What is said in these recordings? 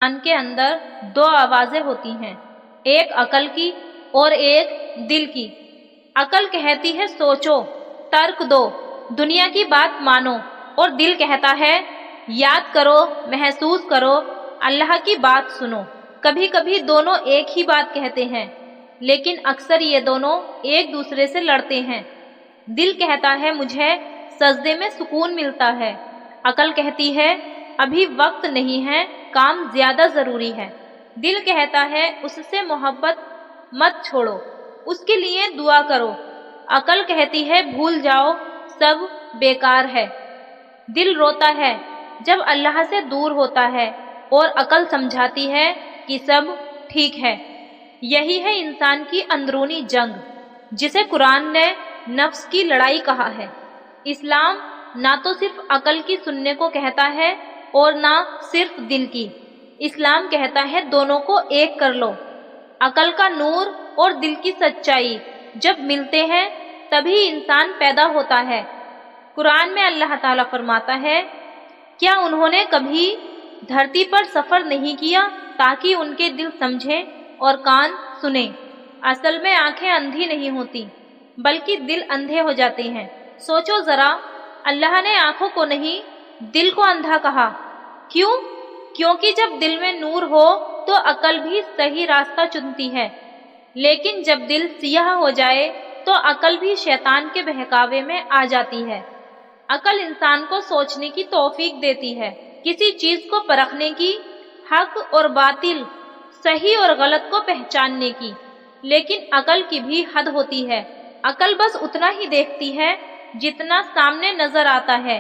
इंसान के अंदर दो आवाजें होती हैं, एक अकल की और एक दिल की। अकल कहती है सोचो, तर्क दो, दुनिया की बात मानो, और दिल कहता है याद करो, महसूस करो, अल्लाह की बात सुनो। कभी कभी दोनों एक ही बात कहते हैं, लेकिन अक्सर ये दोनों एक दूसरे से लड़ते हैं। दिल कहता है मुझे सजदे में सुकून मिलता है, अकल कहती है अभी वक्त नहीं है, काम ज्यादा जरूरी है। दिल कहता है उससे मोहब्बत मत छोड़ो, उसके लिए दुआ करो। अकल कहती है भूल जाओ, सब बेकार है। दिल रोता है जब अल्लाह से दूर होता है और अकल समझाती है कि सब ठीक है। यही है इंसान की अंदरूनी जंग, जिसे कुरान ने नफ्स की लड़ाई कहा है। इस्लाम ना तो सिर्फ अकल की सुनने को कहता है और ना सिर्फ दिल की। इस्लाम कहता है दोनों को एक कर लो। अकल का नूर और दिल की सच्चाई जब मिलते हैं तभी इंसान पैदा होता है। कुरान में अल्लाह ताला फरमाता है, क्या उन्होंने कभी धरती पर सफर नहीं किया ताकि उनके दिल समझें और कान सुने। असल में आंखें अंधी नहीं होती, बल्कि दिल अंधे हो जाते हैं। सोचो जरा, अल्लाह ने आंखों को नहीं दिल को अंधा कहा। क्यों? क्योंकि जब दिल में नूर हो तो अकल भी सही रास्ता चुनती है, लेकिन जब दिल सियाह हो जाए तो अकल भी शैतान के बहकावे में आ जाती है। अकल इंसान को सोचने की तौफीक देती है, किसी चीज को परखने की, हक और बातिल, सही और गलत को पहचानने की। लेकिन अकल की भी हद होती है। अकल बस उतना ही देखती है जितना सामने नजर आता है।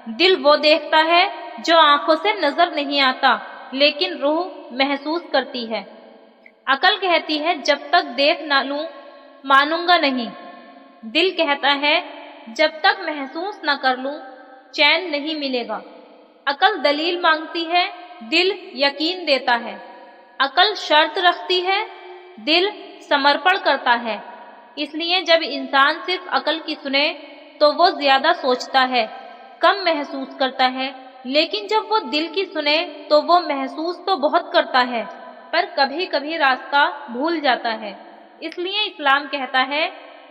दिल वो देखता है जो आंखों से नजर नहीं आता, लेकिन रूह महसूस करती है। अकल कहती है जब तक देख ना लूं मानूंगा नहीं। दिल कहता है जब तक महसूस न कर लूं चैन नहीं मिलेगा। अकल दलील मांगती है, दिल यकीन देता है। अकल शर्त रखती है, दिल समर्पण करता है। इसलिए जब इंसान सिर्फ अकल की सुने तो वो ज्यादा सोचता है, कम महसूस करता है, लेकिन जब वो दिल की सुने तो वो महसूस तो बहुत करता है, पर कभी कभी रास्ता भूल जाता है। इसलिए इस्लाम कहता है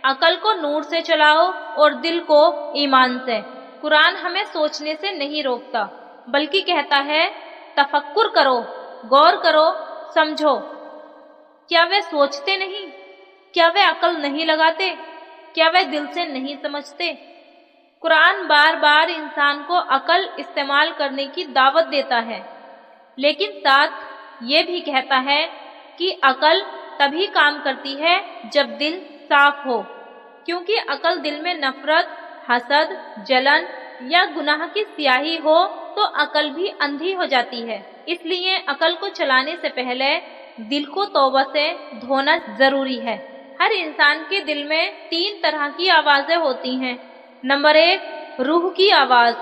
अकल को नूर से चलाओ और दिल को ईमान से। कुरान हमें सोचने से नहीं रोकता, बल्कि कहता है तफक्कुर करो, गौर करो, समझो। क्या वे सोचते नहीं? क्या वे अकल नहीं लगाते? क्या वे दिल से नहीं समझते? कुरान बार बार इंसान को अकल इस्तेमाल करने की दावत देता है, लेकिन साथ ये भी कहता है कि अकल तभी काम करती है जब दिल साफ हो, क्योंकि अकल दिल में नफरत, हसद, जलन या गुनाह की स्याही हो तो अकल भी अंधी हो जाती है। इसलिए अकल को चलाने से पहले दिल को तौबा से धोना जरूरी है। हर इंसान के दिल में 3 तरह की आवाजें होती हैं। नंबर 1, रूह की आवाज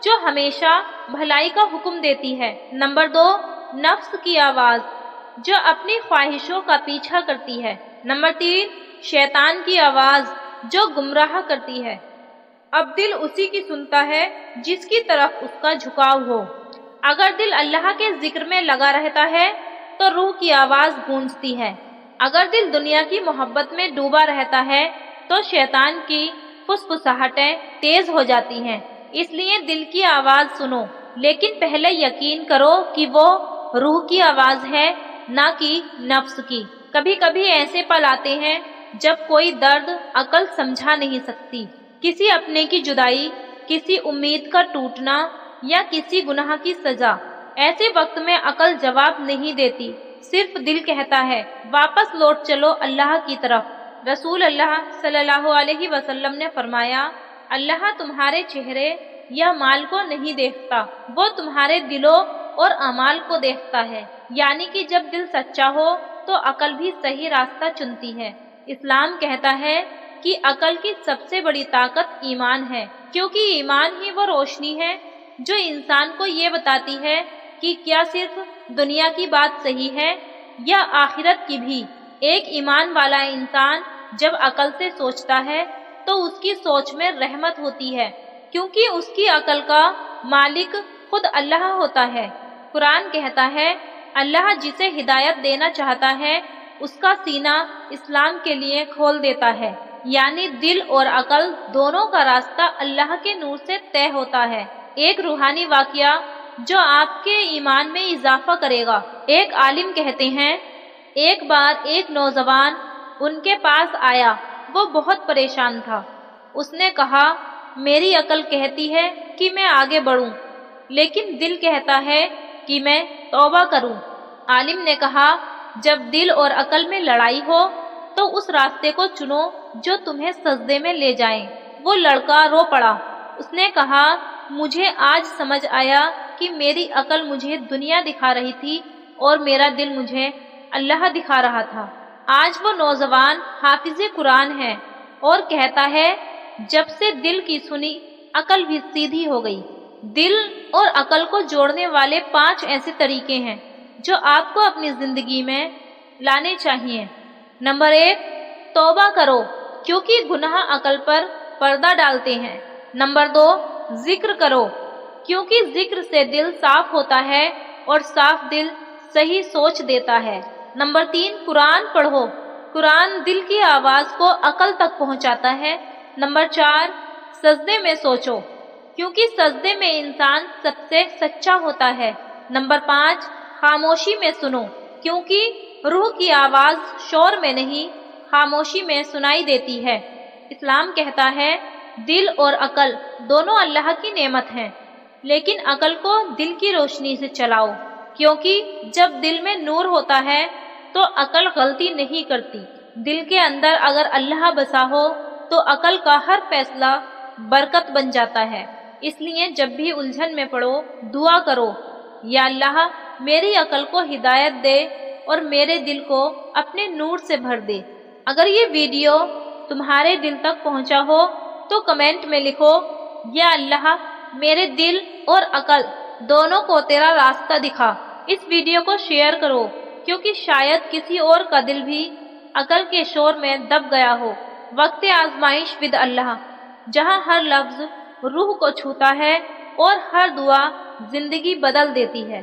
जो हमेशा भलाई का हुक्म देती है। नंबर 2, नफ्स की आवाज जो अपनी ख्वाहिशों का पीछा करती है। नंबर 3, शैतान की आवाज जो गुमराह करती है। अब दिल उसी की सुनता है जिसकी तरफ उसका झुकाव हो। अगर दिल अल्लाह के जिक्र में लगा रहता है तो रूह की आवाज गूंजती है। अगर दिल दुनिया की मोहब्बत में डूबा रहता है तो शैतान की फुसफुसाहटें तेज हो जाती हैं। इसलिए दिल की आवाज सुनो, लेकिन पहले यकीन करो कि वो रूह की आवाज है, ना कि नफ्स की। कभी कभी ऐसे पल आते हैं जब कोई दर्द अकल समझा नहीं सकती, किसी अपने की जुदाई, किसी उम्मीद का टूटना या किसी गुनाह की सजा। ऐसे वक्त में अकल जवाब नहीं देती, सिर्फ दिल कहता है वापस लौट चलो अल्लाह की तरफ। रसूल अल्लाह सल्लल्लाहु अलैहि वसल्लम ने फरमाया, अल्लाह तुम्हारे चेहरे या माल को नहीं देखता, वो तुम्हारे दिलों और अमाल को देखता है। यानी कि जब दिल सच्चा हो तो अकल भी सही रास्ता चुनती है। इस्लाम कहता है कि अकल की सबसे बड़ी ताकत ईमान है, क्योंकि ईमान ही वो रोशनी है जो इंसान को ये बताती है कि क्या सिर्फ दुनिया की बात सही है या आखिरत की भी। एक ईमान वाला इंसान जब अकल से सोचता है तो उसकी सोच में रहमत होती है, क्योंकि उसकी अकल का मालिक खुद अल्लाह होता है। कुरान कहता है اللہ جسے ہدایت دینا چاہتا ہے اس کا سینہ اسلام کے لیے کھول دیتا ہے، یعنی دل اور عقل دونوں کا راستہ اللہ کے نور سے طے ہوتا ہے۔ ایک روحانی واقعہ جو آپ کے ایمان میں اضافہ کرے گا۔ ایک عالم کہتے ہیں، ایک بار ایک نوجوان ان کے پاس آیا، وہ بہت پریشان تھا۔ اس نے کہا، میری عقل کہتی ہے کہ میں آگے بڑھوں، لیکن دل کہتا ہے کہ میں توبہ کروں۔ عالم نے کہا، جب دل اور عقل میں لڑائی ہو تو اس راستے کو چنو جو تمہیں سجدے میں لے جائیں۔ وہ لڑکا رو پڑا۔ اس نے کہا، مجھے آج سمجھ آیا کہ میری عقل مجھے دنیا دکھا رہی تھی اور میرا دل مجھے اللہ دکھا رہا تھا۔ آج وہ نوجوان حافظ قرآن ہے اور کہتا ہے، جب سے دل کی سنی عقل بھی سیدھی ہو گئی۔ دل اور عقل کو جوڑنے والے 5 ایسے طریقے ہیں جو آپ کو اپنی زندگی میں لانے چاہیے۔ نمبر 1، توبہ کرو کیونکہ گناہ عقل پر پردہ ڈالتے ہیں۔ نمبر 2، ذکر کرو کیونکہ ذکر سے دل صاف ہوتا ہے اور صاف دل صحیح سوچ دیتا ہے۔ نمبر 3، قرآن پڑھو، قرآن دل کی آواز کو عقل تک پہنچاتا ہے۔ نمبر 4، سجدے میں سوچو کیونکہ سجدے میں انسان سب سے سچا ہوتا ہے۔ نمبر 5، خاموشی میں سنو کیونکہ روح کی آواز شور میں نہیں، خاموشی میں سنائی دیتی ہے۔ اسلام کہتا ہے، دل اور عقل دونوں اللہ کی نعمت ہیں، لیکن عقل کو دل کی روشنی سے چلاؤ، کیونکہ جب دل میں نور ہوتا ہے تو عقل غلطی نہیں کرتی۔ دل کے اندر اگر اللہ بسا ہو تو عقل کا ہر فیصلہ برکت بن جاتا ہے۔ اس لیے جب بھی الجھن میں پڑو، دعا کرو، یا اللہ میری عقل کو ہدایت دے اور میرے دل کو اپنے نور سے بھر دے۔ اگر یہ ویڈیو تمہارے دل تک پہنچا ہو تو کمنٹ میں لکھو، یا اللہ میرے دل اور عقل دونوں کو تیرا راستہ دکھا۔ اس ویڈیو کو شیئر کرو کیونکہ شاید کسی اور کا دل بھی عقل کے شور میں دب گیا ہو۔ وقت آزمائش ود اللہ، جہاں ہر لفظ روح کو چھوتا ہے اور ہر دعا زندگی بدل دیتی ہے۔